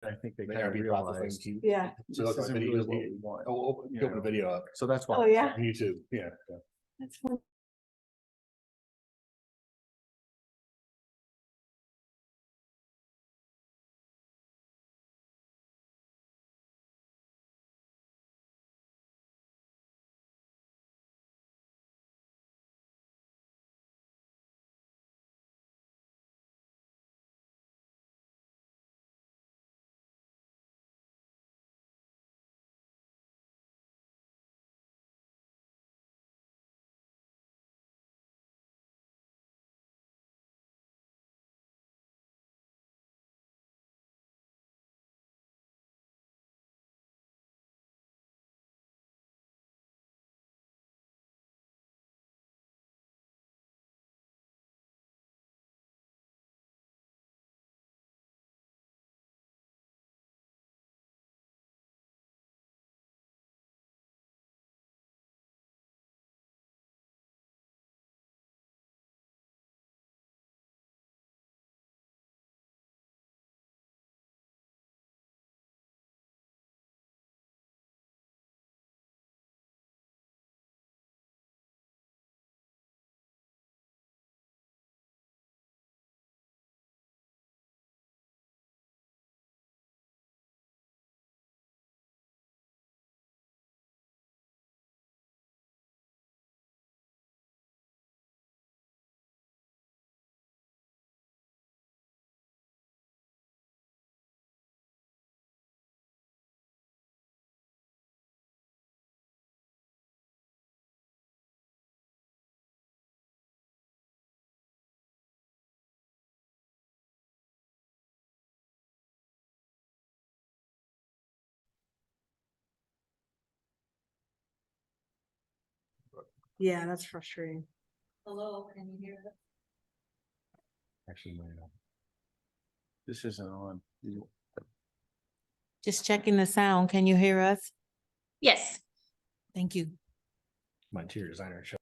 I think they The kind of ARB processing realized. key. Yeah. So This that's isn't what really videos what need. we want. Oh, you open the know. video up So that's why. Oh, yeah. on YouTube. Yeah. That's fun. Yeah, that's frustrating. Hello, can you hear us? Actually, this isn't on. Just checking the sound. Can you hear us? Yes. Thank you. My interior designer show.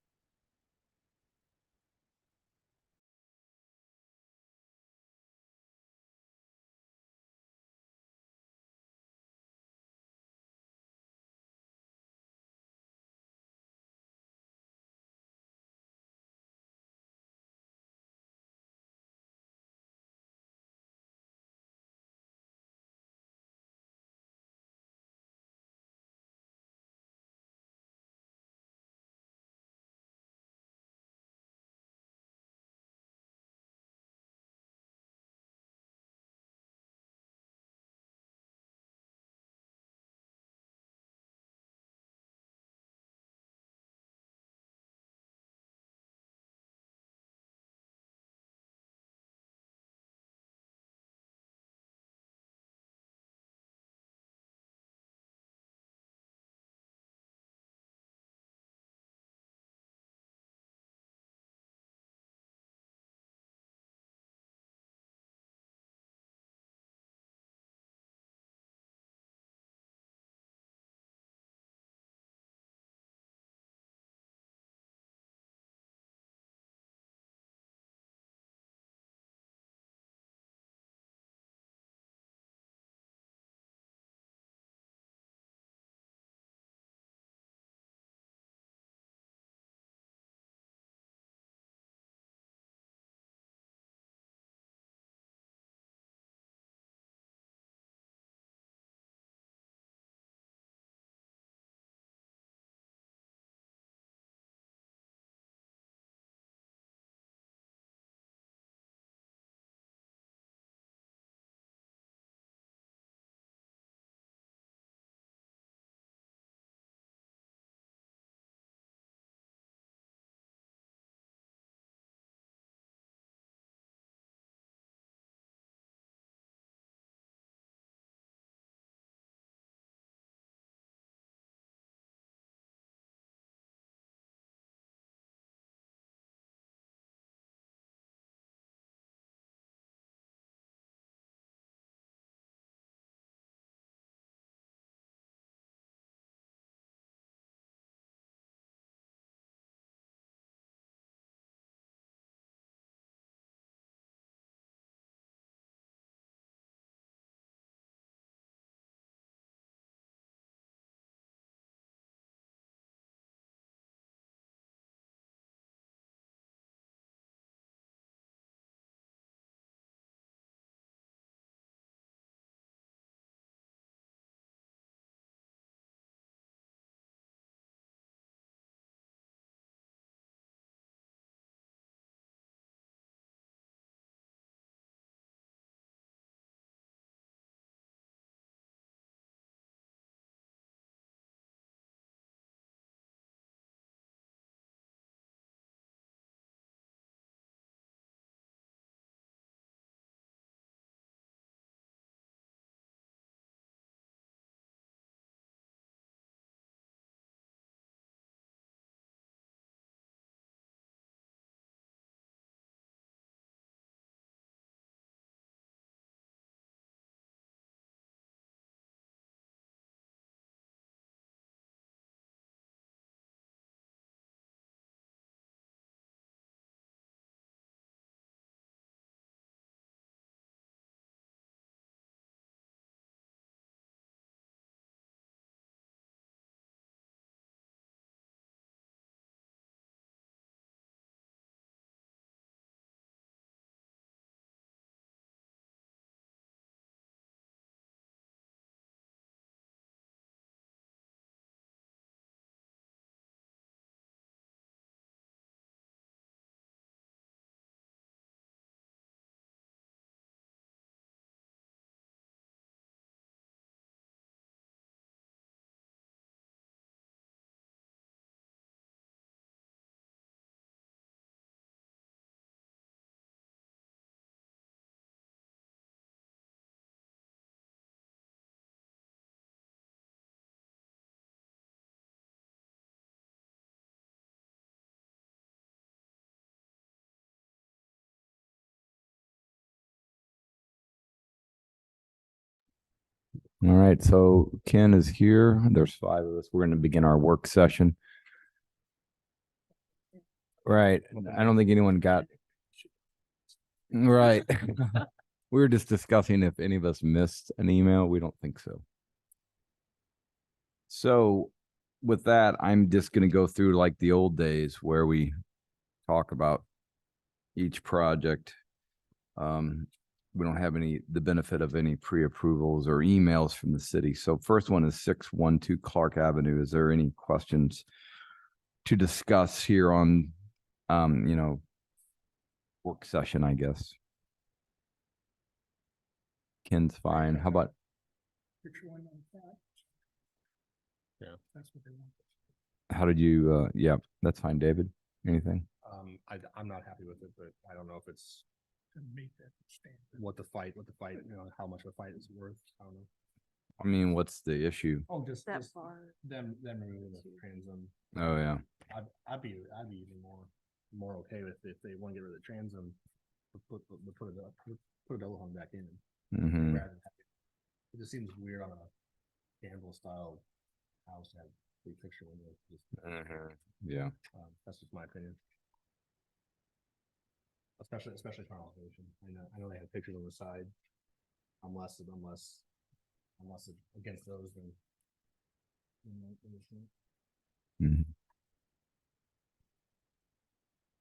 All right, so Ken is here. There's 5 of us. We're going to begin our work session. Right. I don't think anyone got. Right. We were just discussing if any of us missed an email. We don't think so. So with that, I'm just going to go through like the old days where we talk about each project. We don't have the benefit of any pre-approvals or emails from the city. So first one is 612 Clark Avenue. Is there any questions to discuss here on, work session, I guess? Ken's fine. How about, Picture one on that. Yeah. That's what they want. how did you, yeah, that's fine. David, anything? I'm not happy with it, but I don't know if it's To meet that standard. what the fight, how much of a fight it's worth. I don't know. I mean, what's the issue? Oh, just That far. them removing the transom. Oh, yeah. I'd be even more okay with if they want to get rid of the transom, put a double hung back in. Hmm. rather than It just seems weird on a Danville style house to have big picture windows. Yeah. That's just my opinion. Especially from elevation. I know they had pictures on the side. Unless it's against those, then. Mhm.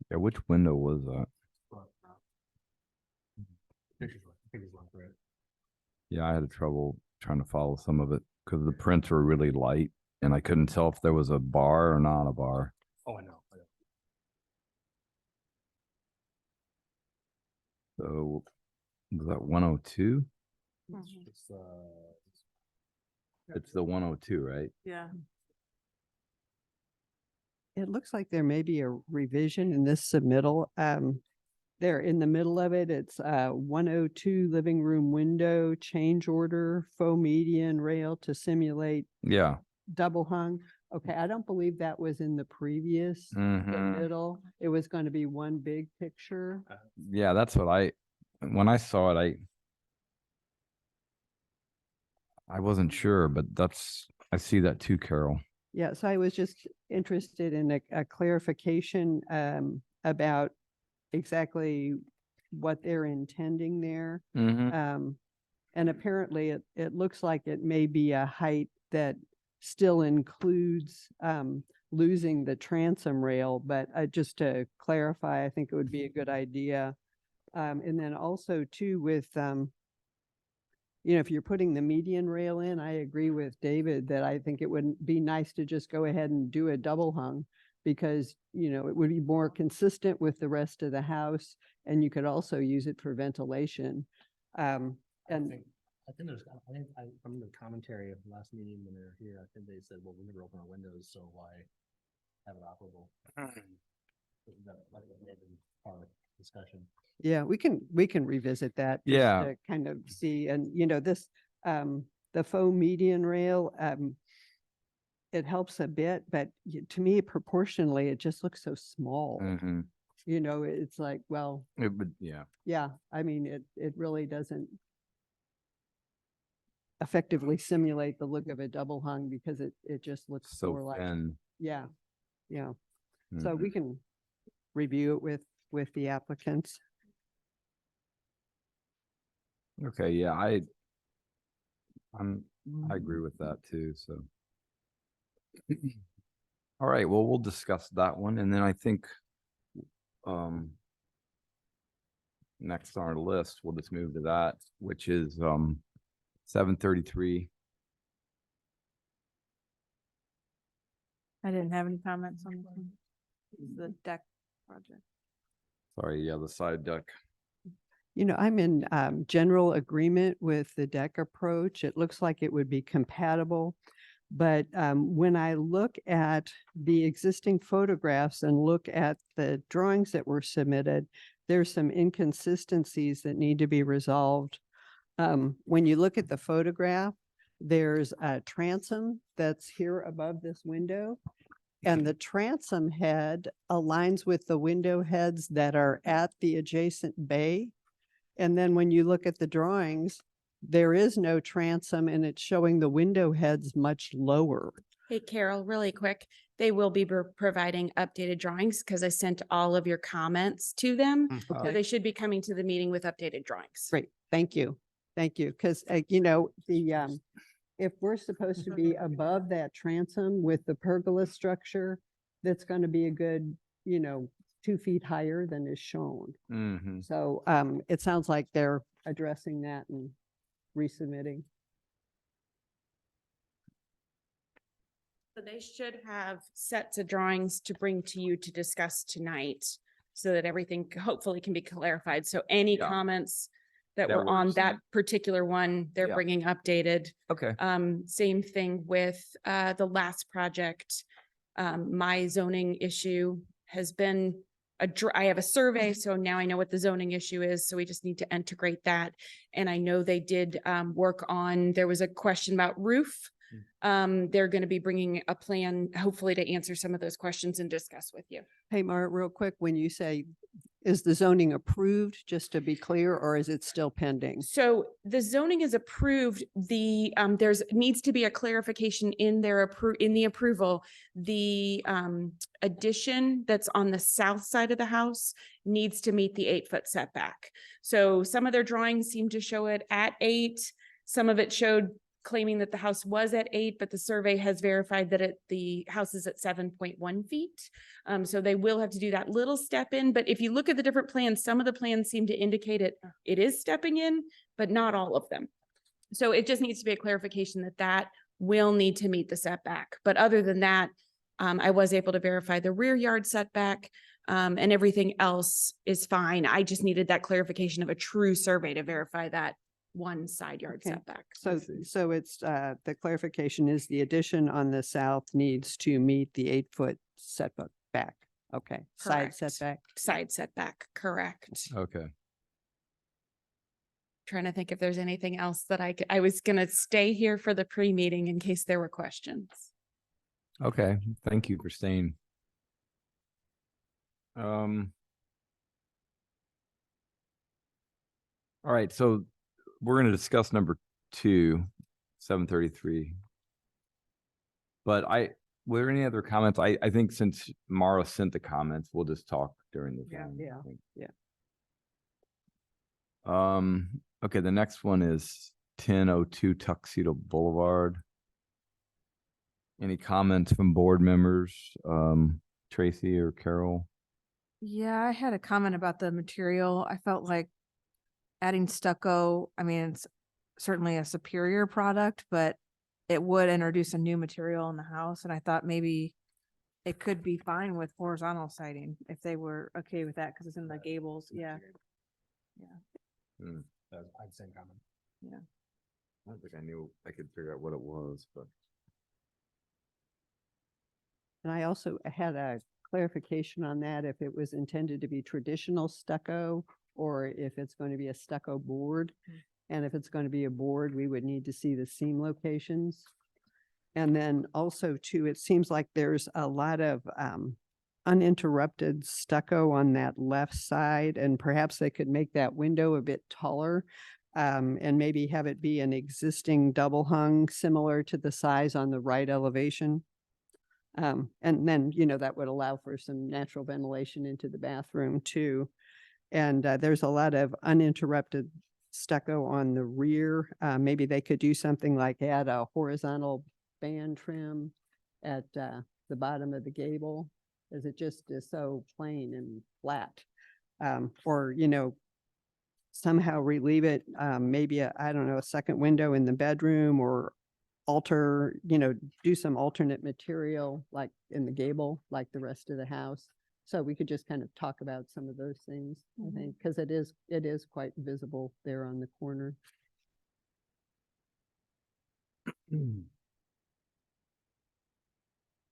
Yeah, which window was that? Pictures weren't great. Yeah, I had trouble trying to follow some of it because the prints were really light and I couldn't tell if there was a bar or not a bar. Oh, I know. So was that 102? It's the 102, right? Yeah. It looks like there may be a revision in this submittal. There in the middle of it, it's 102 living room window, change order, faux median rail to simulate Yeah. double hung. Okay, I don't believe that was in the previous Mhm. submittal. It was going to be one big picture. Yeah, that's what when I saw it, I wasn't sure, but I see that too, Carol. Yeah, so I was just interested in a clarification about exactly what they're intending there. Mm-hmm. And apparently it looks like it may be a height that still includes losing the transom rail, but just to clarify, I think it would be a good idea. And then also too with, if you're putting the median rail in, I agree with David that I think it would be nice to just go ahead and do a double hung because, it would be more consistent with the rest of the house and you could also use it for ventilation. I think from the commentary of the last meeting when they were here, I think they said, well, we never open our windows, so why have it operable? That may have been part of the discussion. Yeah, we can revisit that. just Yeah. to kind of see, and this, the faux median rail, it helps a bit, but to me proportionally, it just looks so small. Mm-hmm. It's like, well, It would, yeah. yeah, I mean, it really doesn't effectively simulate the look of a double hung because it just looks more So like, thin. yeah. So Mhm. we can review it with the applicants. Okay, yeah, I agree with that too, so. All right, well, we'll discuss that one, and then I think next on our list, we'll just move to that, which is 733. I didn't have any comments on this one. The deck project. Sorry, yeah, the side deck. I'm in general agreement with the deck approach. It looks like it would be compatible. But when I look at the existing photographs and look at the drawings that were submitted, there's some inconsistencies that need to be resolved. When you look at the photograph, there's a transom that's here above this window. And the transom head aligns with the window heads that are at the adjacent bay. And then when you look at the drawings, there is no transom and it's showing the window heads much lower. Hey, Carol, really quick, they will be providing updated drawings because I sent all of your comments to them. So Okay. they should be coming to the meeting with updated drawings. Great, thank you. Thank you, because, you know, if we're supposed to be above that transom with the pergola structure, that's going to be a good, 2 feet higher than is shown. Mm-hmm. So, it sounds like they're addressing that and resubmitting. So they should have sets of drawings to bring to you to discuss tonight so that everything hopefully can be clarified. So any Yeah. comments that That were on works. that particular one, they're Yeah. bringing updated. Okay. Same thing with the last project. My zoning issue has been I have a survey, so now I know what the zoning issue is, so we just need to integrate that. And I know they did work on, there was a question about roof. They're going to be bringing a plan, hopefully to answer some of those questions and discuss with you. Hey, Mart, real quick, when you say, is the zoning approved, just to be clear, or is it still pending? So the zoning is approved. There's needs to be a clarification in their in the approval. The addition that's on the south side of the house needs to meet the 8-foot setback. So some of their drawings seem to show it at 8. Some of it showed claiming that the house was at 8, but the survey has verified that the house is at 7.1 feet. So they will have to do that little step in, but if you look at the different plans, some of the plans seem to indicate it is stepping in, but not all of them. So it just needs to be a clarification that will need to meet the setback. But other than that, I was able to verify the rear yard setback, and everything else is fine. I just needed that clarification of a true survey to verify that one side yard Okay. setback. So it's, the clarification is the addition on the south needs to meet the 8-foot setback. Okay, side Correct. setback. Side setback, correct. Okay. Trying to think if there's anything else that I was gonna stay here for the pre-meeting in case there were questions. Okay. Thank you for staying. All right, so we're going to discuss number 2, 733. But were there any other comments? I think since Mara sent the comments, we'll just talk during the Yeah, thing, I yeah, think. yeah. Okay, the next one is 1002 Tuxedo Boulevard. Any comments from board members? Tracy or Carol? Yeah, I had a comment about the material. I felt like adding stucco, I mean, it's certainly a superior product, but it would introduce a new material in the house. And I thought maybe it could be fine with horizontal siding if they were okay with that because it's in the gables. Yeah. I'd same comment. I don't think I knew, I could figure out what it was, but. And I also had a clarification on that, if it was intended to be traditional stucco or if it's going to be a stucco board. And if it's going to be a board, we would need to see the seam locations. And then also too, it seems like there's a lot of uninterrupted stucco on that left side, and perhaps they could make that window a bit taller and maybe have it be an existing double hung similar to the size on the right elevation. And then, that would allow for some natural ventilation into the bathroom too. And there's a lot of uninterrupted stucco on the rear. Maybe they could do something like add a horizontal band trim at the bottom of the gable, as it just is so plain and flat. Or, somehow relieve it, maybe a second window in the bedroom, or alter, do some alternate material like in the gable, like the rest of the house. So we could just kind of talk about some of those things, I think, because it is quite visible there on the corner.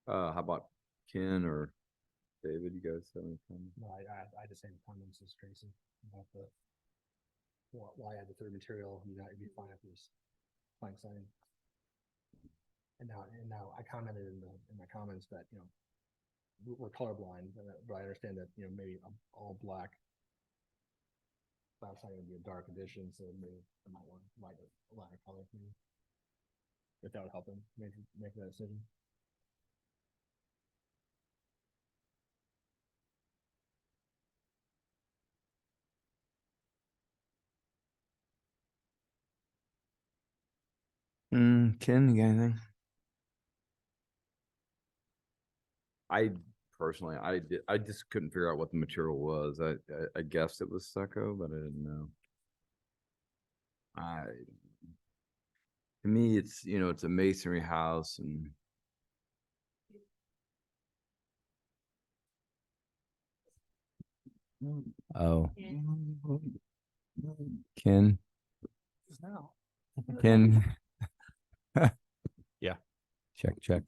How about Ken or David? You guys have any comments? No, I had the same comments as Tracy about why add the third material, it'd be fine if it was plank siding. And now I commented in my comments that, we're colorblind, but I understand that, maybe all black last night would be a dark addition, so maybe I might want a lighter color for me. If that would help him make that decision. Ken, you got anything? I personally, I just couldn't figure out what the material was. I guessed it was stucco, but I didn't know. To me, it's, it's a masonry house and. Oh. Ken, Now. Ken. Yeah. Check.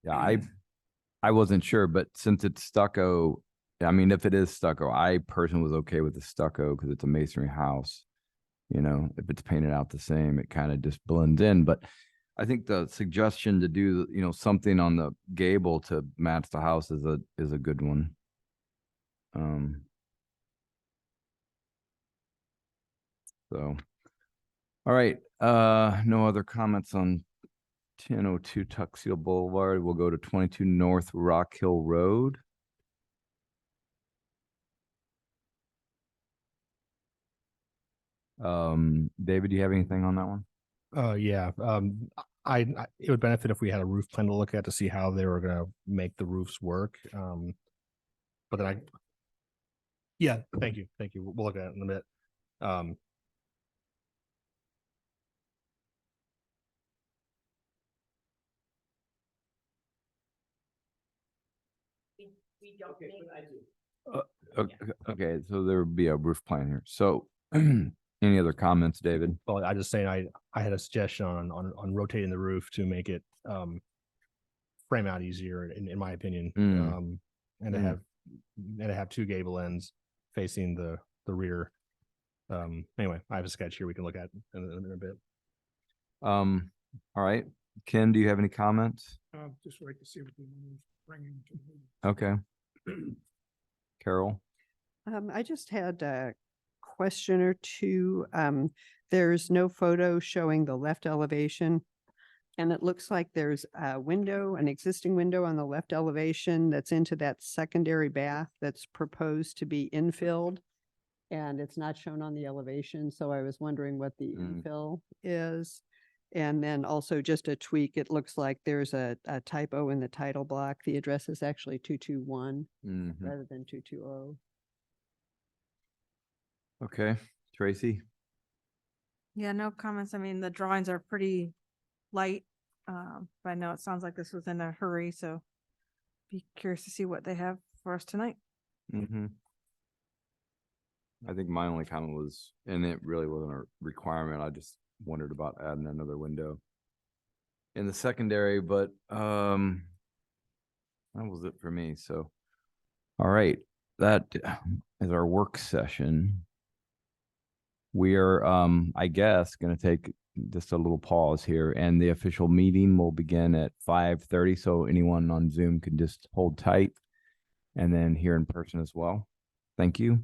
Yeah, I wasn't sure, but since it's stucco, I mean, if it is stucco, I personally was okay with the stucco because it's a masonry house. If it's painted out the same, it kind of just blends in. But I think the suggestion to do, something on the gable to match the house is a good one. So, all right. No other comments on 1002 Tuxedo Boulevard. We'll go to 22 North Rock Hill Road. David, do you have anything on that one? Yeah, it would benefit if we had a roof plan to look at to see how they were gonna make the roofs work. But then yeah, thank you. We'll look at it in a bit. We don't make. Okay, so there would be a roof plan here. So, any other comments, David? Well, I just saying I had a suggestion on rotating the roof to make it frame out easier in my opinion. And to have two gable ends facing the rear. Anyway, I have a sketch here we can look at in a bit. All right. Ken, do you have any comments? Just like to see what the is bringing to me. Okay. Carol? I just had a question or two. There's no photo showing the left elevation. And it looks like there's a window, an existing window on the left elevation that's into that secondary bath that's proposed to be infilled. And it's not shown on the elevation, so I was wondering what the infill is. And then also just a tweak, it looks like there's a typo in the title block. The address is actually 221 rather than 220. Okay. Tracy? Yeah, no comments. I mean, the drawings are pretty light. But I know it sounds like this was in a hurry, so be curious to see what they have for us tonight. I think my only comment was, and it really wasn't a requirement. I just wondered about adding another window in the secondary, but that was it for me. So, all right, that is our work session. We are, I guess, going to take just a little pause here, and the official meeting will begin at 5:30. So anyone on Zoom can just hold tight, and then here in person as well. Thank you.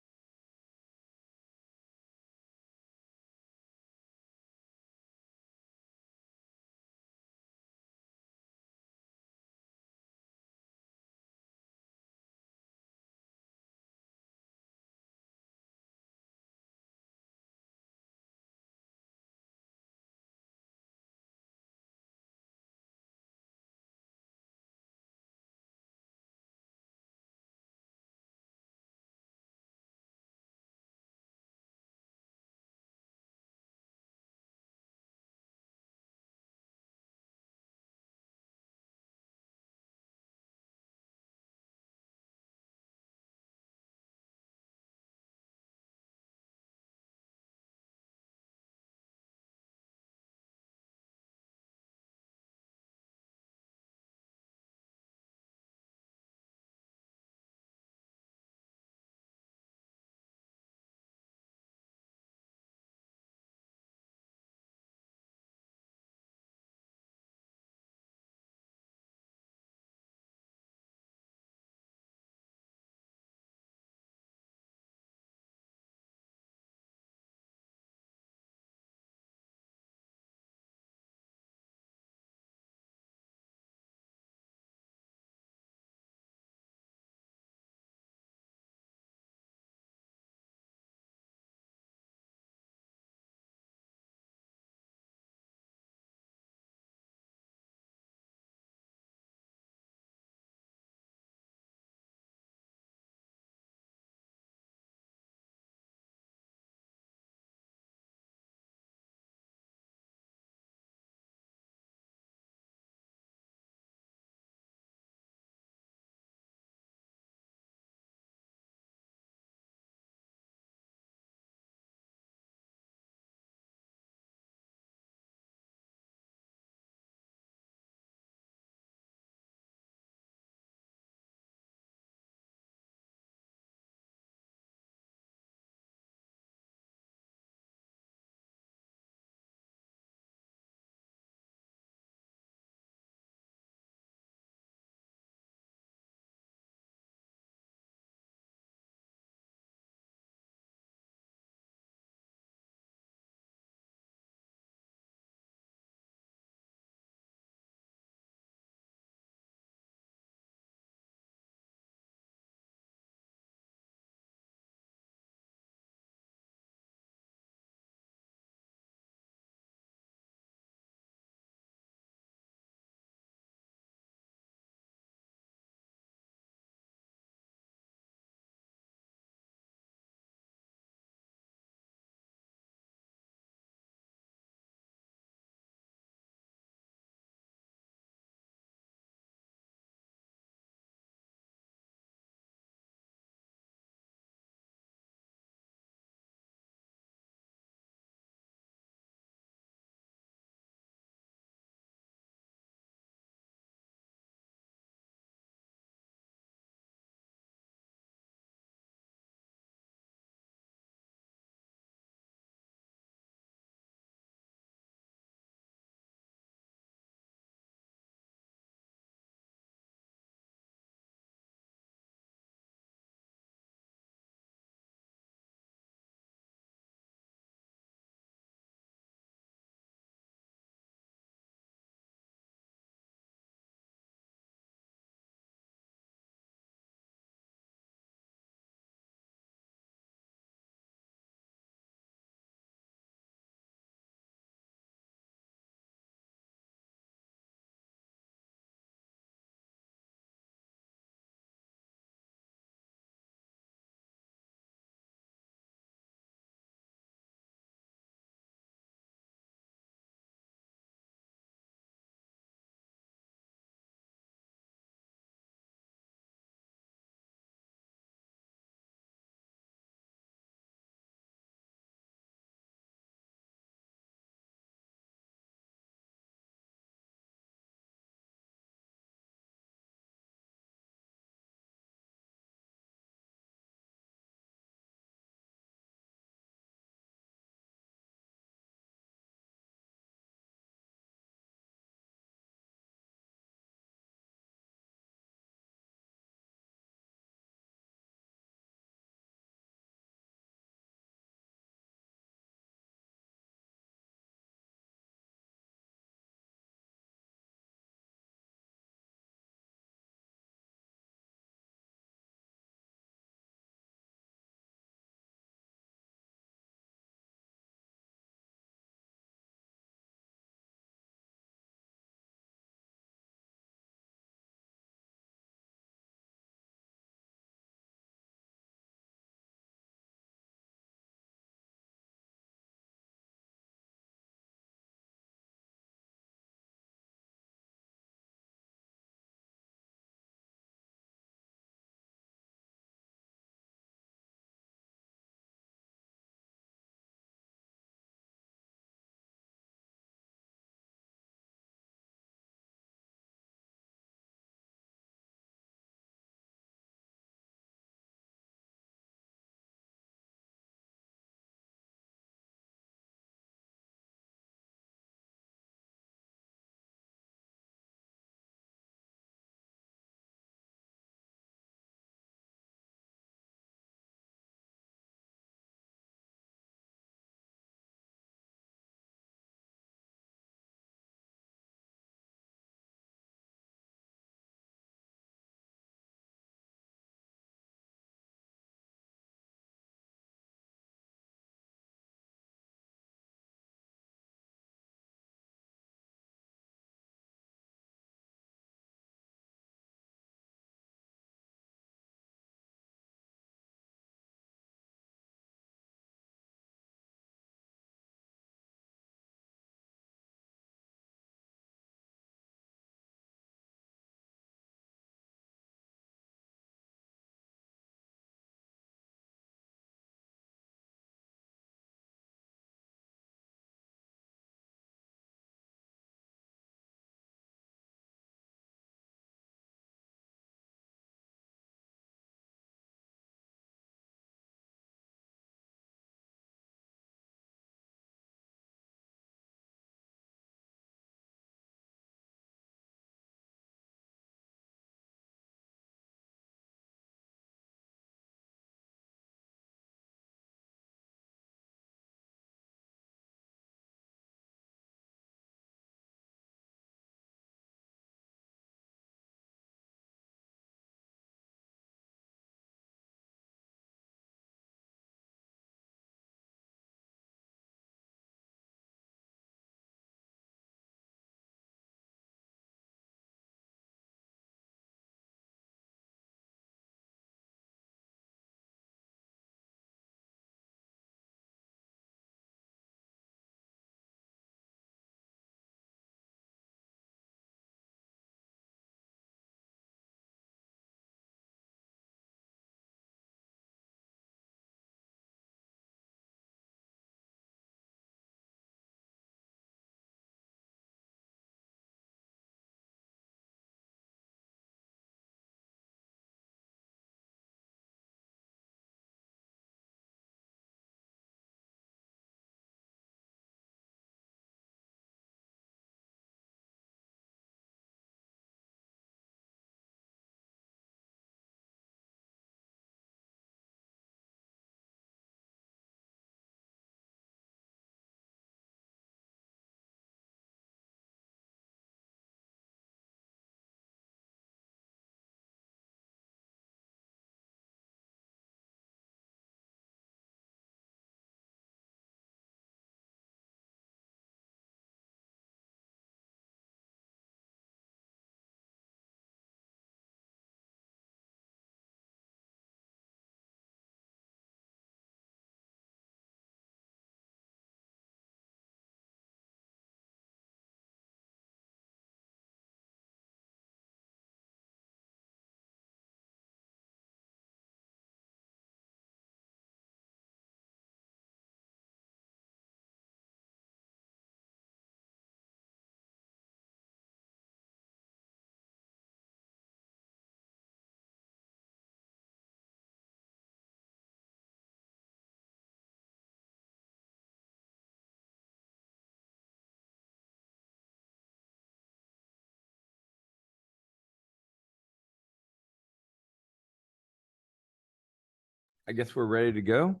I guess we're ready to go.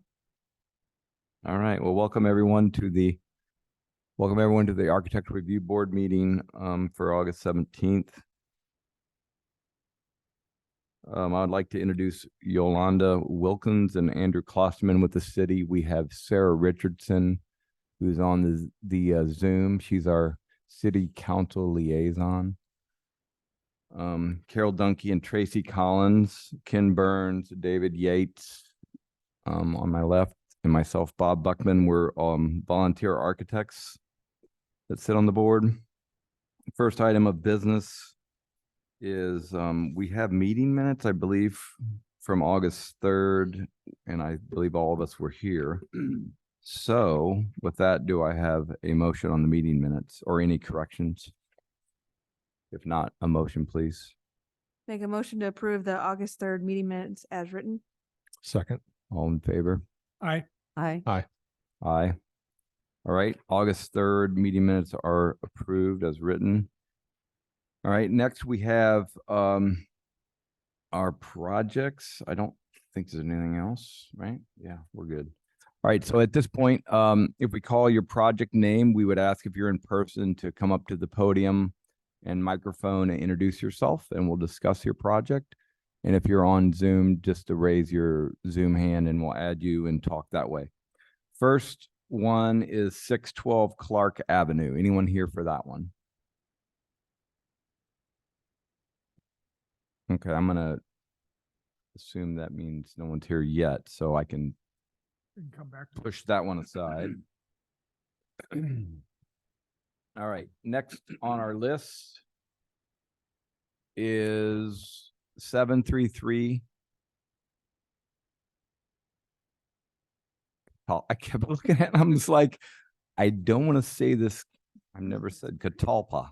All right, well, welcome everyone to the Architectural Review Board meeting for August 17th. I'd like to introduce Yolanda Wilkins and Andrew Klosterman with the city. We have Sarah Richardson, who's on the Zoom. She's our city council liaison. Carol Dunkey and Tracy Collins, Ken Burns, David Yates, on my left, and myself, Bob Buckman. We're volunteer architects that sit on the board. First item of business is we have meeting minutes, I believe, from August 3rd, and I believe all of us were here. So with that, do I have a motion on the meeting minutes or any corrections? If not, a motion, please. Make a motion to approve the August 3rd meeting minutes as written. Second. All in favor? Aye. Aye. Aye. All right, August 3rd meeting minutes are approved as written. All right, next we have our projects. I don't think there's anything else, right? Yeah, we're good. All right, so at this point, if we call your project name, we would ask if you're in person to come up to the podium and microphone and introduce yourself, and we'll discuss your project. And if you're on Zoom, just to raise your Zoom hand and we'll add you and talk that way. First one is 612 Clark Avenue. Anyone here for that one? Okay, I'm gonna assume that means no one's here yet, so I can We can come back to it. push that one aside. All right, next on our list is 733. I kept looking at it, I'm just like, I don't want to say this. I've never said Catalpa.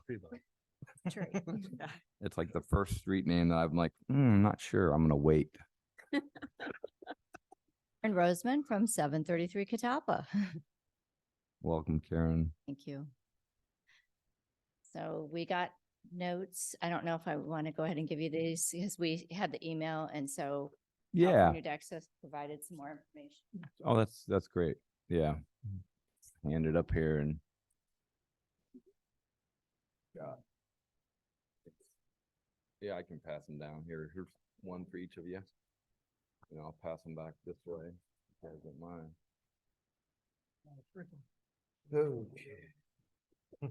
It's like the first street name that I'm like, I'm not sure. I'm gonna wait. And Roseman from 733 Catalpa. Welcome, Karen. Thank you. So we got notes. I don't know if I want to go ahead and give you these because we had the email and so Yeah. California Access provided some more information. Oh, that's great. Yeah. Hand it up here and. Yeah, I can pass them down here. Here's one for each of you. And I'll pass them back this way. If you guys don't mind. It's written. Okay.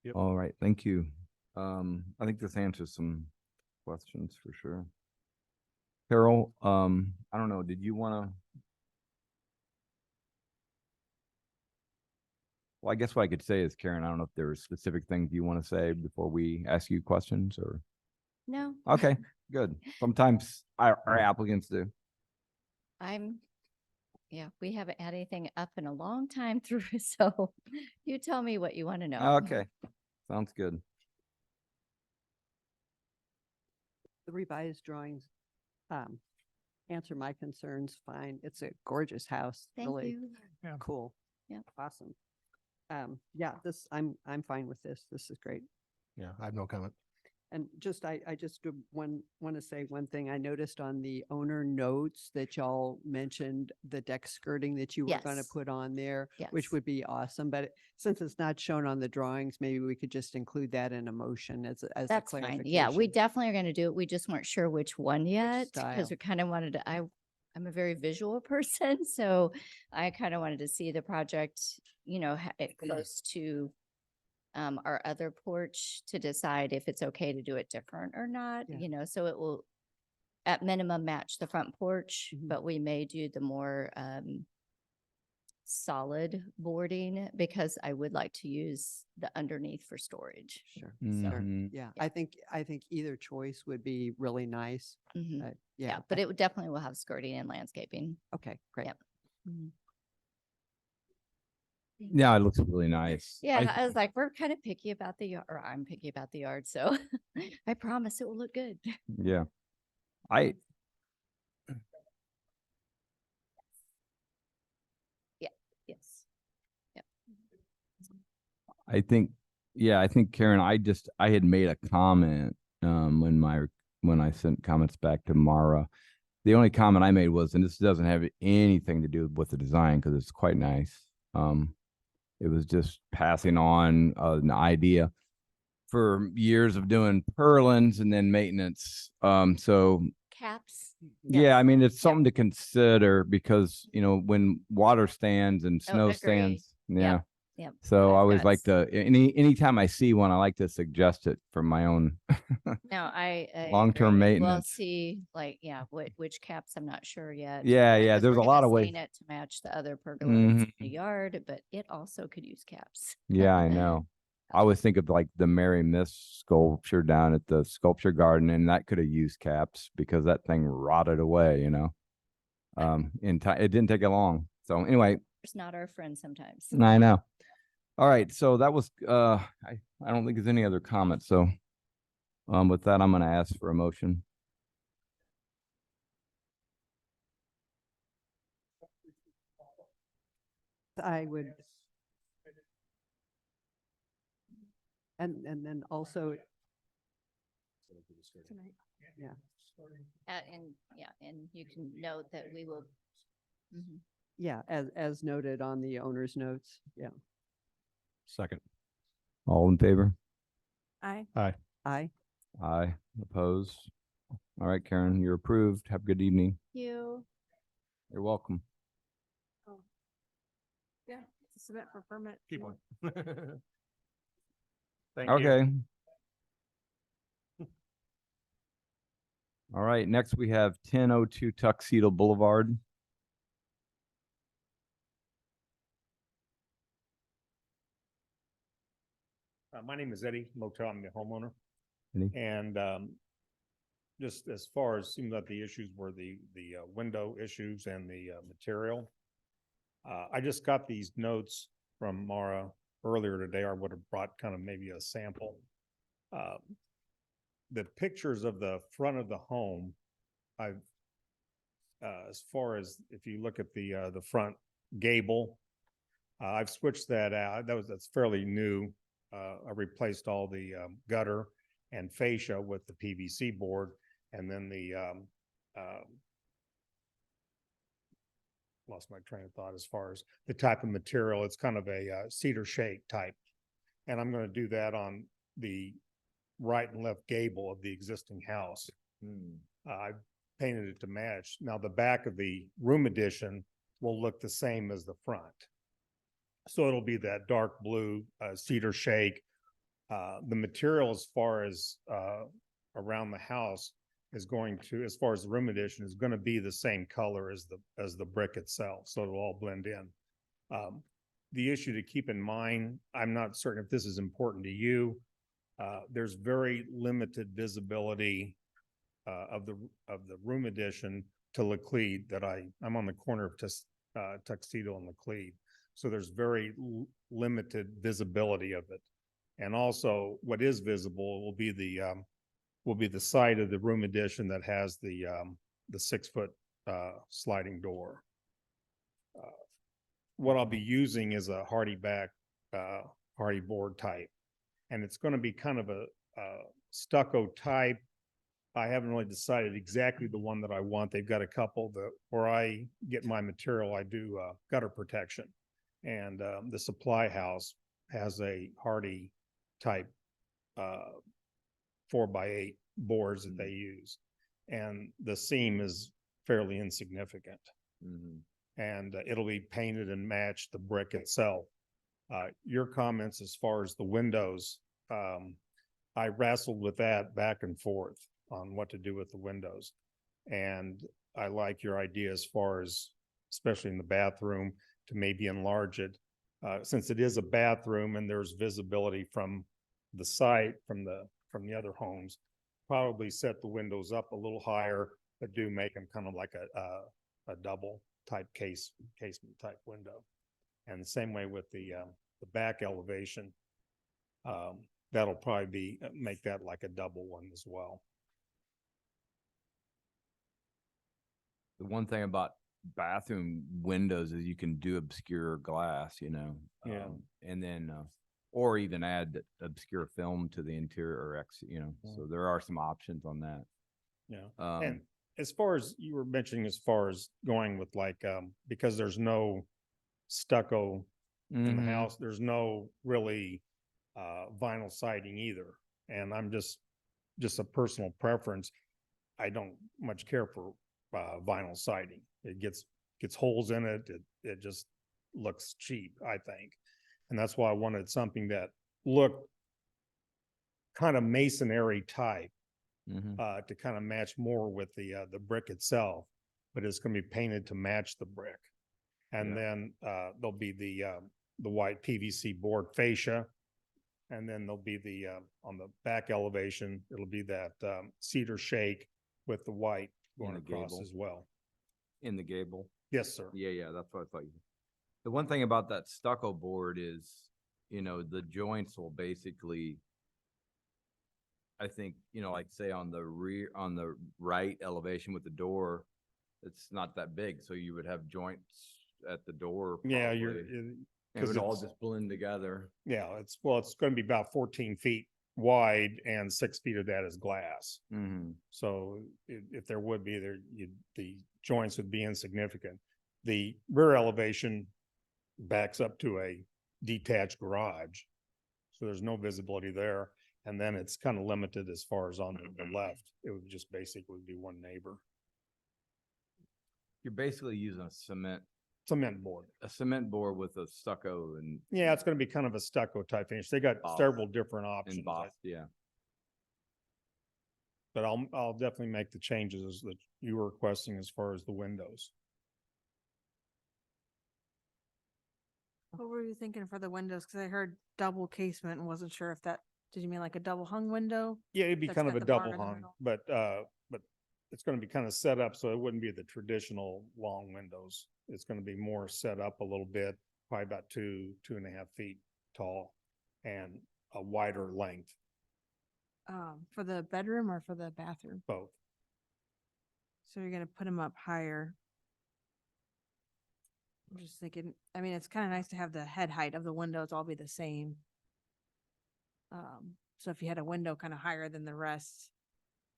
Yep. All right, thank you. I think this answers some questions for sure. Carol, I don't know, did you want to? Well, I guess what I could say is, Karen, I don't know if there are specific things you want to say before we ask you questions or, No. okay, good. Sometimes our applicants do. Yeah, we haven't had anything up in a long time through, so you tell me what you want to know. Okay, sounds good. The revised drawings answer my concerns fine. It's a gorgeous house. Thank Really you. Yeah. cool. Yep. Awesome. Yeah, I'm fine with this. This is great. Yeah, I have no comment. And just, I just want to say one thing. I noticed on the owner notes that y'all mentioned the deck skirting that you were going to Yes. put on there, which Yes. would be awesome. But since it's not shown on the drawings, maybe we could just include that in a motion as a That's fine. clarification. Yeah, we definitely are going to do it. We just weren't sure which one yet style. because we kind of wanted to, I'm a very visual person, so I kind of wanted to see the project, it close to our other porch to decide if it's okay to do it different or not, Yeah. so it will at minimum match the front porch, Mhm. but we may do the more solid boarding because I would like to use the underneath for storage. Sure. Mhm. Yeah, Yeah. I think either choice would be really nice. Mhm. Yeah. Yeah, but it definitely will have skirting and landscaping. Okay, great. Yep. Yeah, it looks really nice. Yeah, I was like, we're kind of picky about the yard, or I'm picky about the yard, so I promise it will look good. Yeah. I, Yes. Yep. I think, yeah, I think Karen, I had made a comment, when I sent comments back to Mara. The only comment I made was, and this doesn't have anything to do with the design because it's quite nice. It was just passing on an idea for years of doing purlins and then maintenance. So Caps. yeah, I Yes. mean, it's something to consider because, when water stands and Oh, snow agree. stands, yeah. Yep. So I I've always got like s- to, anytime I see one, I like to suggest it for my own. No, I Long-term agree. We'll maintenance. see, like, yeah, which caps, I'm not sure yet. Yeah, yeah, because there's we're a lot gonna of ways. stain it to match the other pergolas in the Mhm. yard, but it also could use caps. Yeah, I know. I always think of like the Mary Miss sculpture down at the sculpture garden, and that could have used caps because that thing rotted away, in time. It didn't take it long. So anyway, It's not our friend sometimes. I know. All right, so that was I don't think there's any other comments. So with that, I'm gonna ask for a motion. I would. And then also, yeah, And you can note that we will. Mhm. yeah, as noted on the owner's notes, yeah. Second. All in favor? I, Aye. Aye. Opposed? All right, Karen, you're approved. Have a good evening. You. You're welcome. yeah, submit for permit. Keep yeah. on. Thank you. Okay. All right, next we have 1002 Tuxedo Boulevard. My name is Eddie Motel. I'm the homeowner. Eddie. And just as far as seems like the issues were the window issues and the material. I just got these notes from Mara earlier today. I would have brought kind of maybe a sample. The pictures of the front of the home, I've as far as if you look at the front gable, I've switched that out. That's fairly new. I replaced all the gutter and fascia with the PVC board, and then the lost my train of thought as far as the type of material. It's kind of a cedar shake type, and I'm going to do that on the right and left gable of the existing house. I've painted it to match. Now the back of the room addition will look the same as the front. So it'll be that dark blue cedar shake. The material as far as around the house is going to, as far as the room addition, is going to be the same color as the brick itself. So it'll all blend in. The issue to keep in mind, I'm not certain if this is important to you. There's very limited visibility of the room addition to Laclede that I'm on the corner of Tuxedo and Laclede. So there's very limited visibility of it. And also what is visible will be the side of the room addition that has the 6-foot sliding door. What I'll be using is a hardy board type. And it's going to be kind of a stucco type. I haven't really decided exactly the one that I want. They've got a couple where I get my material, I do gutter protection. And the supply house has a hardy type 4x8 boards that they use. And the seam is fairly insignificant. And it'll be painted and match the brick itself. Your comments as far as the windows, I wrestled with that back and forth on what to do with the windows. And I like your idea as far as, especially in the bathroom, to maybe enlarge it. Since it is a bathroom and there's visibility from the site, from the other homes, probably set the windows up a little higher, but do make them kind of like a double type casement type window. And the same way with the back elevation, that'll probably make that like a double one as well. The one thing about bathroom windows is you can do obscure glass, Yeah. and then Or even add obscure film to the interior or so there are some options on that. Yeah. Um, And as far as you were mentioning, as far as going with like, because there's no stucco in the mhm. house, there's no really vinyl siding either. And I'm just a personal preference. I don't much care for vinyl siding. It gets holes in it. It just looks cheap, I think. And that's why I wanted something that looked kind of masonry type, Mhm. to kind of match more with the brick itself, but it's going to be painted to match the brick. And Yeah. then there'll be the white PVC board fascia. And then there'll be on the back elevation, it'll be that cedar shake with the white going the across gable. as well. In the gable. Yes, sir. Yeah, that's what I thought. The one thing about that stucco board is, the joints will basically, I think, like say on the right elevation with the door, it's not that big, so you would have joints at the door. Yeah, probably. It 'cause would all it's- just blend together. Yeah, it's going to be about 14 feet wide and 6 feet of that is glass. Mm-hmm. So if there would be the joints would be insignificant. The rear elevation backs up to a detached garage. So there's no visibility there. And then it's kind of limited as far as on the left. It would just basically be one neighbor. You're basically using Cement board. a cement board with a stucco and Yeah, it's going to be kind of a stucco type finish. They got Boss. several different options. embossed. Yeah. But I'll definitely make the changes that you were requesting as far as the windows. What were you thinking for the windows? Cause I heard double casement and wasn't sure if did you mean like a double hung window? Yeah, it'd be That's kind of got a the bar double in the hung, middle. but it's gonna be kind of set up, so it wouldn't be the traditional long windows. It's gonna be more set up a little bit, probably about 2.5 feet tall and a wider length, For the bedroom or for the bathroom? both. So you're gonna put them up higher. I'm just thinking, I mean, it's kind of nice to have the head height of the windows all be the same. So if you had a window kind of higher than the rest,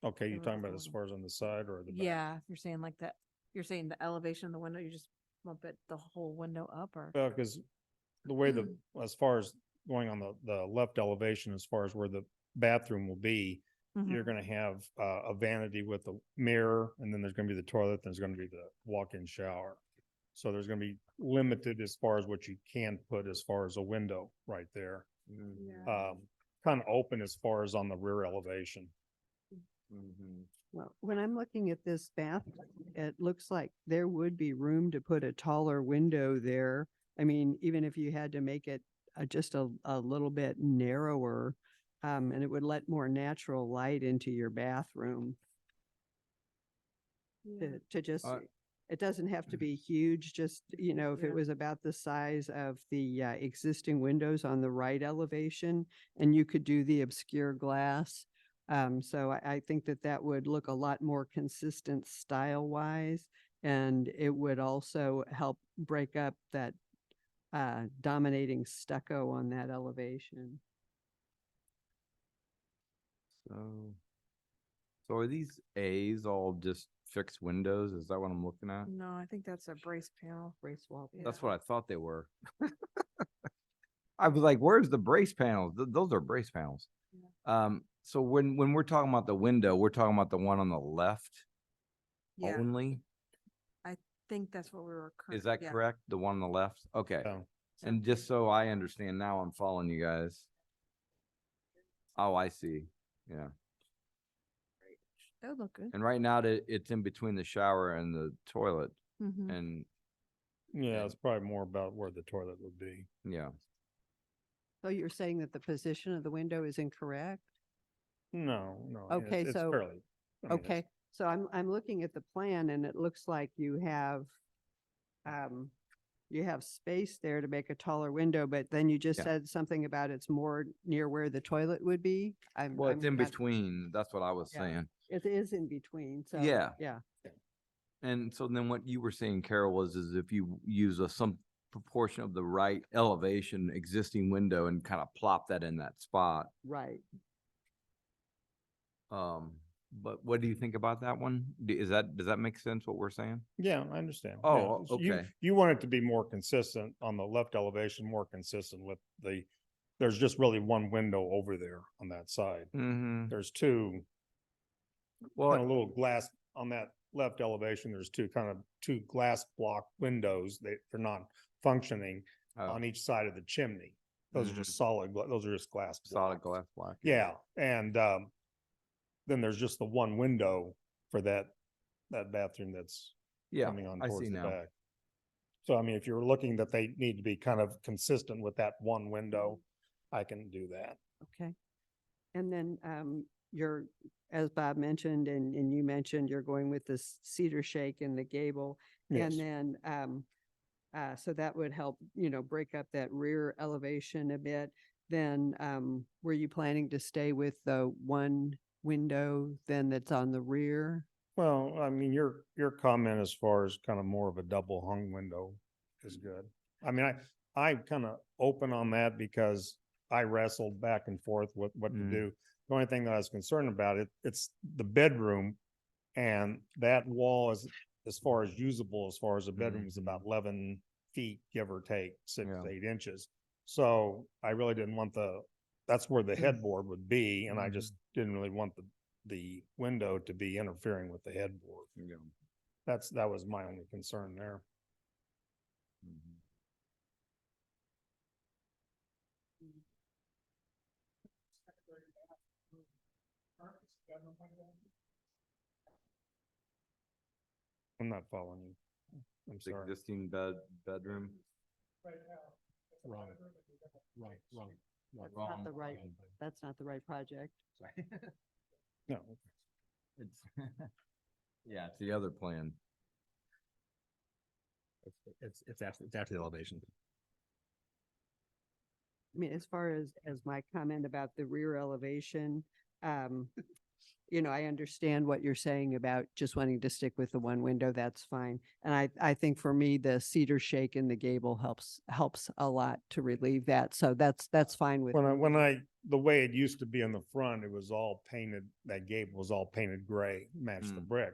Okay, It you're was talking a about as little- far as on the side or the back? yeah, if you're saying like that, you're saying the elevation of the window, you just bump it the whole window up or? Well, because the way as far as going on the left elevation, as far as where the bathroom will be, Mhm. you're gonna have a vanity with a mirror, and then there's gonna be the toilet, there's gonna be the walk-in shower. So there's gonna be limited as far as what you can put as far as a window right there. Yeah. Kind of open as far as on the rear elevation. Mm-hmm. Well, when I'm looking at this bathroom, it looks like there would be room to put a taller window there. I mean, even if you had to make it just a little bit narrower, and it would let more natural light into your bathroom Yeah. to just, Uh, it doesn't have to be huge, just, if Yeah. it was about the size of the existing windows on the right elevation, and you could do the obscure glass. So I think that would look a lot more consistent style wise, and it would also help break up that dominating stucco on that elevation. So are these A's all just fixed windows? Is that what I'm looking at? No, I think that's a brace panel. Brace wall. That's what I thought they were. I was like, where's the brace panels? Those are brace panels. So when we're talking about the window, we're talking about the one on the left Yeah, only? I think that's what we were. Is that yeah. correct? The one on the left? Okay. So, And just so I understand, now I'm following you guys. Oh, I see. Yeah. That would look good. And right now it's in between the shower and the toilet Mhm. and yeah, it's probably more about where the toilet would be. yeah. So you're saying that the position of the window is incorrect? No. Okay, it's so- fairly. I mean, Okay, so I'm looking at the plan and it looks like you have space there to make a taller window, but then you just Yeah. said something about it's more near where the toilet would be. Well, it's in not- between. That's what I was Yeah. saying. It is in between, so. Yeah. Yeah, And so then what you were saying, Carol, is if you use some proportion of the right elevation, existing window and kind of plop that in that spot. Right. But what do you think about that one? Does that make sense what we're saying? Yeah, I understand. Oh, Yeah. okay. You want it to be more consistent on the left elevation, more consistent with there's just really one window over there on that side. Mm-hmm. There's two, kind of Well, little glass on that left elevation. There's two glass block windows. They're not functioning oh, on each side of the chimney. Those are Mhm. just those are just glass. solid blocks. glass block. Yeah, and then there's just the one window for that bathroom that's Yeah, coming on I towards see the now. back. So I mean, if you're looking that they need to be kind of consistent with that one window, I can do that. Okay. And then you're, as Bob mentioned, and you mentioned, you're going with this cedar shake in the gable. Yes. And then so that would help, break up that rear elevation a bit. Then were you planning to stay with the one window then that's on the rear? Well, I mean, your comment as far as kind of more of a double hung window is good. I mean, I'm kind of open on that because I wrestled back and forth with what to Mm. do. The only thing that I was concerned about it's the bedroom, and that wall is, as far as usable, as far as the bedroom is about 11 feet, give or take 6 Yeah. to 8 inches. So I really didn't want that's where the headboard would be, and I just didn't really want the window to be interfering with the headboard. Yeah. That was my only concern there. Mhm. I'm not following you. I'm The sorry. existing bedroom. Wrong. Wrong. That's not the right, that's not the right project. Sorry. No, It's, yeah, it's the other plan. It's after the elevation. I mean, as far as my comment about the rear elevation, I understand what you're saying about just wanting to stick with the one window, that's fine. And I think for me, the cedar shake in the gable helps a lot to relieve that. So that's fine with me. the way it used to be in the front, it was all painted, that gable was all painted gray, matched the Mm. brick.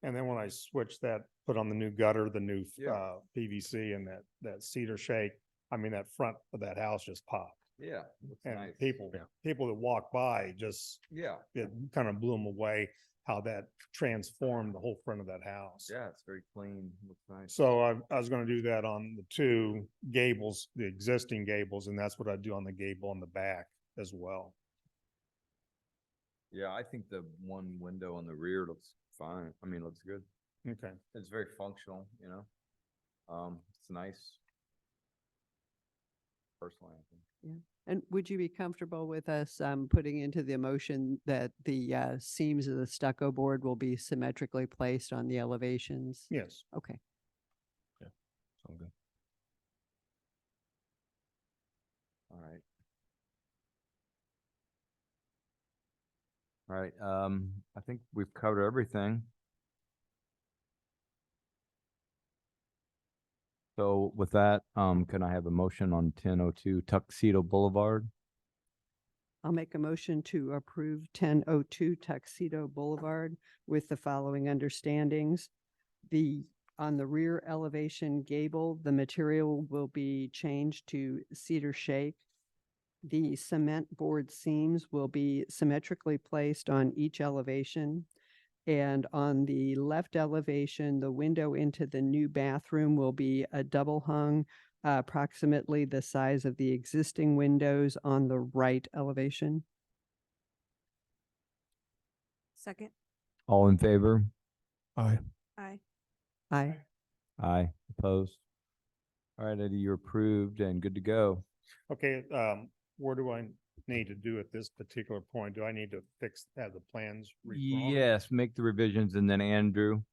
And then when I switched that, put on the new gutter, the new Yeah. PVC and that cedar shake, I mean, that front of that house just popped. Yeah. Looks And nice. people that walk by just, Yeah. it kind of blew them away how that transformed the whole front of that house. Yeah, it's very clean. Looks nice. So I was gonna do that on the two gables, the existing gables, and that's what I do on the gable on the back as well. Yeah, I think the one window on the rear looks fine. I mean, looks good. Okay. It's very functional, it's nice. Personally, I think. And would you be comfortable with us putting into the motion that the seams of the stucco board will be symmetrically placed on the elevations? Yes. Okay. Sounds good. All right. All right, I think we've covered everything. So with that, can I have a motion on 1002 Tuxedo Boulevard? I'll make a motion to approve 1002 Tuxedo Boulevard with the following understandings. On the rear elevation gable, the material will be changed to cedar shake. The cement board seams will be symmetrically placed on each elevation. And on the left elevation, the window into the new bathroom will be a double hung, approximately the size of the existing windows on the right elevation. Second. All in favor? Aye. Aye. Aye. Aye, opposed? All right, Eddie, you're approved and good to go. Okay, where do I need to do at this particular point? Do I need to have the plans redrawn? Yes, make the revisions and then Andrew.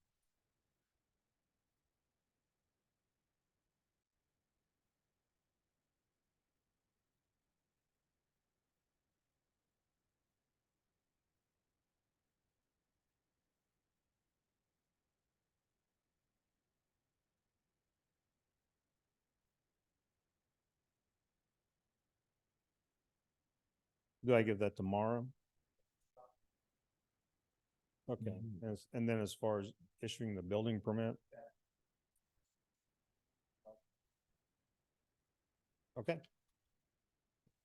Do I give that tomorrow? Okay, Mhm. and then as far as issuing the building permit? Okay.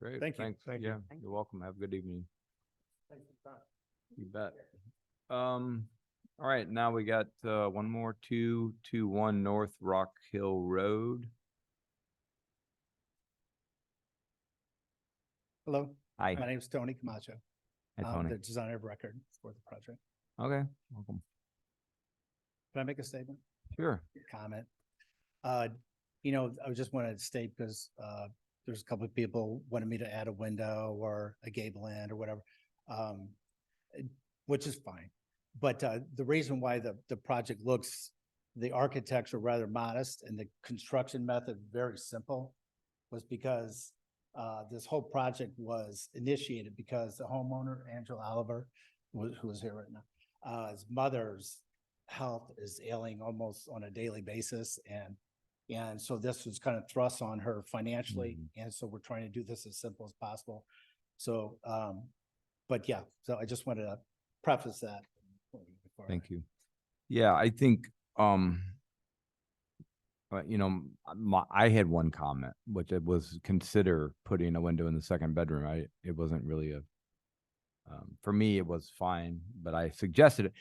Great. Thank you. Thanks. Thank you. Yeah, you're welcome. Have a good evening. You bet. All right, now we got, one more, 221 North Rock Hill Road. Hello, Hi. my name is Tony Camacho. Hi, I'm Tony. the designer of record for the project. Okay, welcome. Can I make a statement, Sure. comment? I just wanted to state because there's a couple of people wanted me to add a window or a gable end or whatever, which is fine. But the reason why the project looks, the architecture rather modest and the construction method very simple was because this whole project was initiated because the homeowner, Angela Oliver, who is here right now, his mother's health is ailing almost on a daily basis. And so this was kind of thrust on her financially. And so we're trying to do this as simple as possible. So, but yeah, so I just wanted to preface that. Thank you. Yeah, I think, I had one comment, which it was consider putting a window in the second bedroom. It wasn't really for me, it was fine, but I suggested it.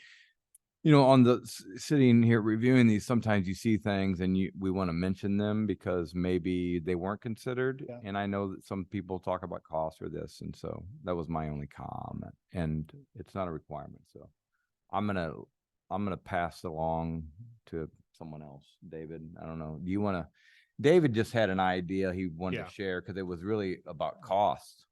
On the sitting here reviewing these, sometimes you see things and we want to mention them because maybe they weren't considered. Yeah. And I know that some people talk about cost or this, and so that was my only comment. And it's not a requirement, so I'm gonna pass it along to someone else. David, I don't know. Do you want to? David just had an idea he wanted Yeah. to share because it was really about cost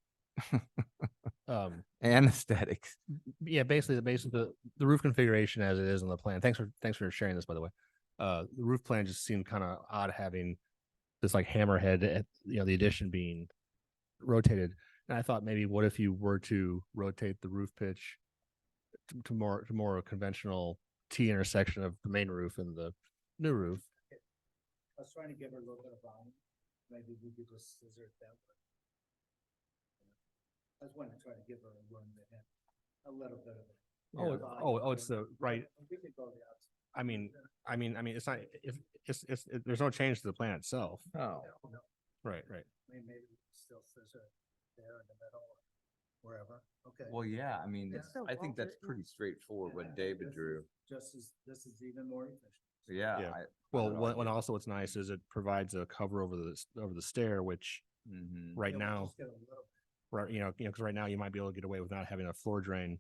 Um, and aesthetics. yeah, basically the roof configuration as it is on the plan. Thanks for sharing this, by the way. The roof plan just seemed kind of odd having this like hammerhead at the addition being rotated. And I thought maybe what if you were to rotate the roof pitch to more a conventional T intersection of the main roof and the new roof. I was trying to give her a little bit of volume. Maybe we could just scissor it that way. I just wanted to try to give her a room that had a little bit of it. It's the right. We could go the outside. I mean, it's not, if there's no change to the plan itself. Oh, No, Right. maybe we could still scissor it there in the middle or wherever. Okay. well, yeah, I mean, Yeah. I think that's pretty straightforward what David This drew. is this is even more efficient. Yeah. Yeah. I Well, don't know. when also what's nice is it provides a cover over the stair, which Mhm. right Yeah, we'll now, just get a little- right, because right now you might be able to get away with not having a floor drain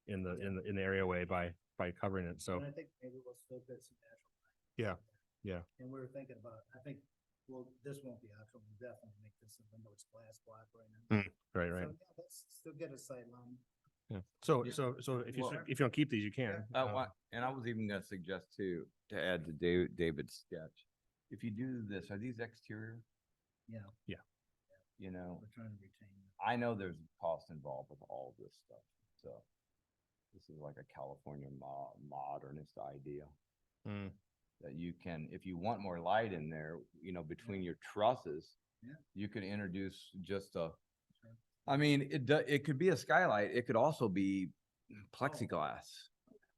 in the areaway by covering it. So And I think maybe we'll still get some natural light. Yeah, yeah. And we were thinking about, I think, well, this won't be optional, we'll definitely make this a windows glass block right now. right. So, yeah, let's still get a sight line. Yeah. So Yeah. if you Well- if you don't keep these, you can. And I was even gonna suggest too, to add to David's sketch. If you do this, are these exterior? Yeah. Yeah. We're trying to retain. I know there's cost involved with all this stuff, so this is like a California modernist idea. Mm. That you can, if you want more light in there, between your trusses. Yeah. You could introduce just I mean, it could be a skylight. It could also be plexiglass.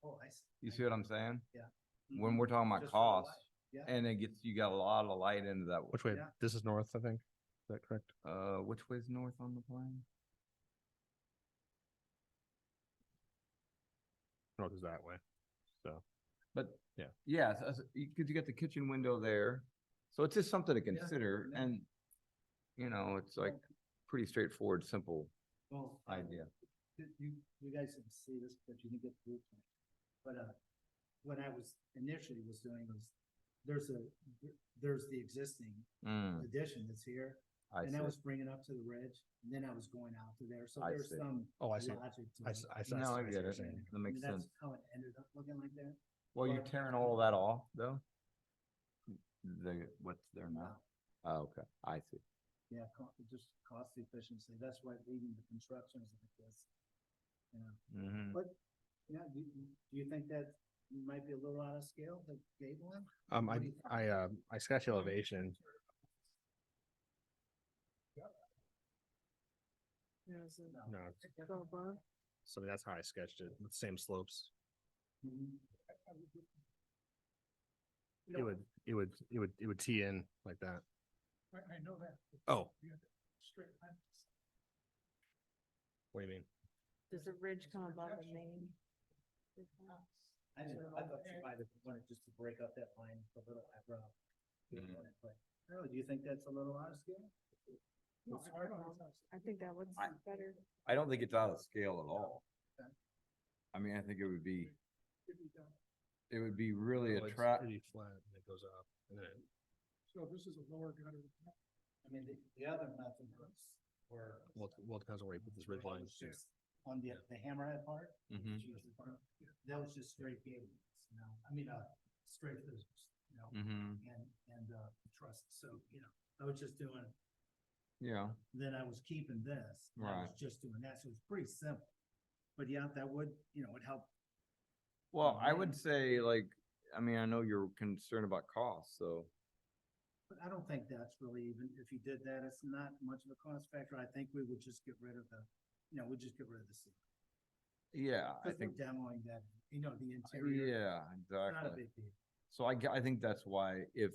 Oh, I see. You see what I'm saying? Yeah. When we're talking about Just for the light. cost, Yeah. and you got a lot of light into that. Which way? Yeah. This is north, I think. Is that correct? Which way's north on the plan? North is that way. So But Yeah. yeah, because you got the kitchen window there, so it's just something to consider, yeah. and it's like pretty straightforward, simple Well, idea. you guys didn't see this, but you can get the roof plan. But, what I was initially was doing was, there's the existing Mm, addition that's here. I And I see. was bringing up to the ridge, and then I was going out to there, so I there's see. some Oh, I see. logic to I it. see. No, I see get what it. you're saying. That makes That's sense. how it ended up looking like that. Well, you but- tearing all of that off, though? What's there now? Oh, okay, I see. Yeah, just cost efficiency. That's why leading the construction is like this. Yeah, Mhm. but, do you think that might be a little out of scale, the gable one? What do you think? I sketch elevation. No, so that's how I sketched it, with the same slopes. It would tee in like that. I know that. Oh. You got the straight line. What do you mean? Does the ridge come above the main? I thought you might have wanted just to break up that line a little eyebrow. Really, do you think that's a little out of scale? No, I don't know. I think that looks better. I don't think it's out of scale at all. I mean, I think it would be really Oh, it's attract. pretty flat and it goes up and then So this is a lower gutter. I mean, the other method was where. well, it depends on where you put this ridge line. too. On the hammerhead part. Mhm. which is the part, That was just straight gables, you know, I mean, straight scissors, you know, Mm-hmm. and trusses, so, you know, I was just doing, Yeah. then I was keeping this. and I was Right. just doing that, so it's pretty simple. But yeah, that would, you know, would help. Well, I would Yeah. say like, I mean, I know you're concerned about cost, so. But I don't think that's really even, if you did that, it's not much of a cost factor. I think we would just get rid of we'd just get rid of the ceiling. Yeah, I Because we're think, demoing that, the interior. yeah, It's not a exactly. big deal. So I think that's why if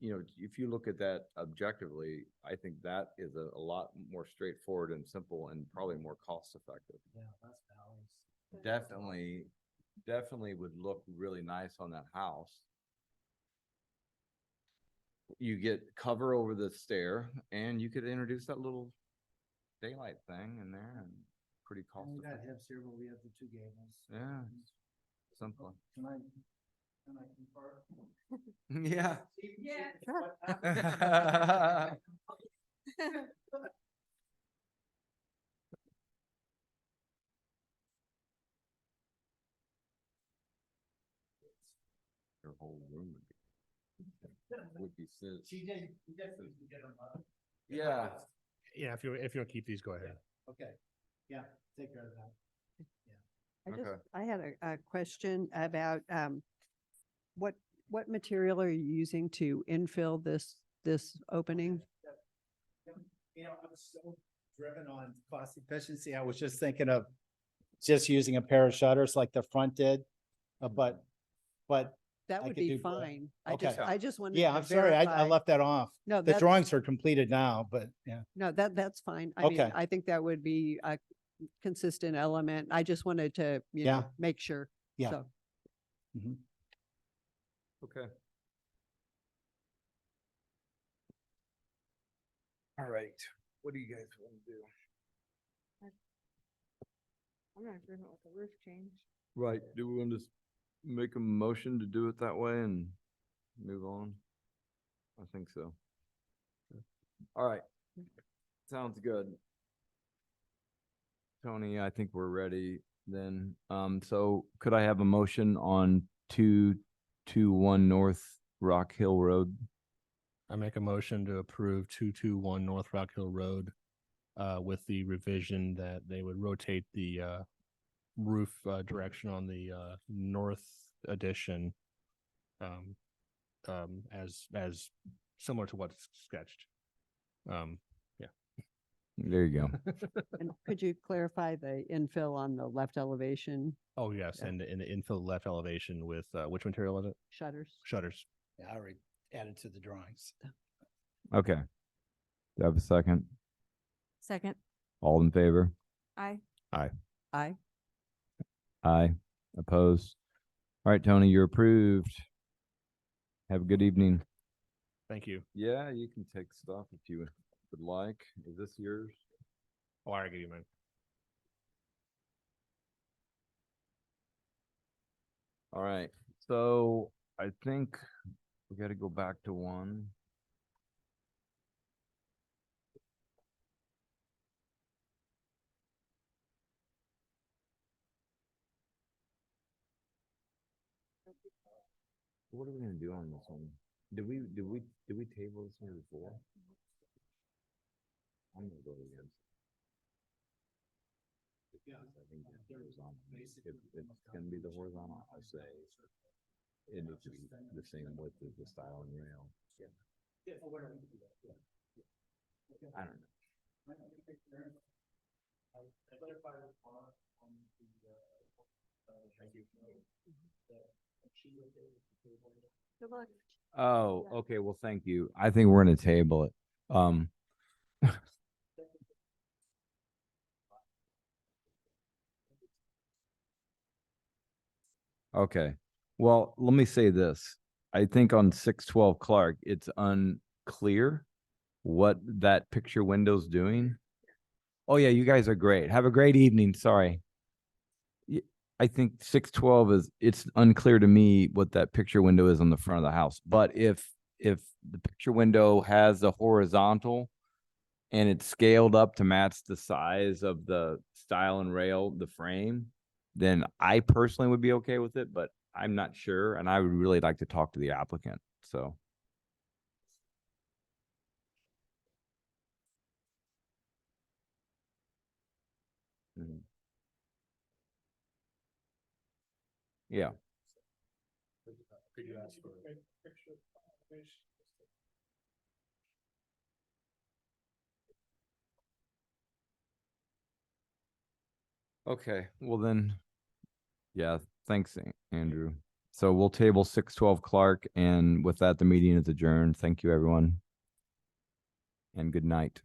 you look at that objectively, I think that is a lot more straightforward and simple and probably more cost effective. Yeah, less valleys. Definitely would look really nice on that house. You get cover over the stair and you could introduce that little daylight thing in there and pretty cost And we got effective. hips here, but we have the two gables. Yeah. Simple. Can I confer? Yeah. Yeah. Your whole room would be sit. She did, you definitely can get them up. Yeah. Yeah, if you don't keep these, go ahead. Okay, yeah, take care of that. Okay. I had a question about, what material are you using to infill this opening? You know, I was so driven on cost efficiency, I was just thinking of just using a pair of shutters like the front did, but That I would could be do both. fine. Okay. I just wanted yeah, to I'm sorry, I verify. left that off. No, The that, drawings are completed now, but yeah. no, that's fine. I mean, Okay. I think that would be a consistent element. I just wanted to, Yeah. make sure. Yeah. So, Okay. All right. What do you guys want to do? I'm not agreement with the roof change. Right. Do we want to make a motion to do it that way and move on? I think so. All right. Sounds good. Tony, I think we're ready then. So could I have a motion on 221 North Rock Hill Road? I make a motion to approve 221 North Rock Hill Road with the revision that they would rotate the roof direction on the north addition as similar to what's sketched. There you go. and could you clarify the infill on the left elevation Oh, yes, Yeah. and in the infill left elevation with which material is it? shutters? Shutters. Yeah, I already added to the drawings. Okay. Do I have a second? Second, All in favor? I, Aye. Aye. Opposed? All right, Tony, you're approved. Have a good evening. Thank you. Yeah, you can take stuff if you would like. Is this yours? Oh, I already gave you mine. All right, so I think we gotta go back to one. What are we gonna do on this one? Did we table this one before? I'm gonna go against. Yeah. I think that's horizontal. If it's gonna be the horizontal, I say it needs to be the same width as the style and rail. I don't know. Oh, okay, well, thank you. I think we're gonna table it. Okay, well, let me say this. I think on 612 Clark, it's unclear what that picture window's doing. Oh yeah, you guys are great. Have a great evening. Sorry. I think 612 it's unclear to me what that picture window is on the front of the house. But if the picture window has a horizontal and it's scaled up to match the size of the stile and rail, the frame, then I personally would be okay with it, but I'm not sure. And I would really like to talk to the applicant. So. Mhm. Yeah. Could you ask for? Picture elevation. Okay, well then, yeah, thanks, Andrew. So we'll table 612 Clark, and with that, the meeting is adjourned. Thank you, everyone. And good night.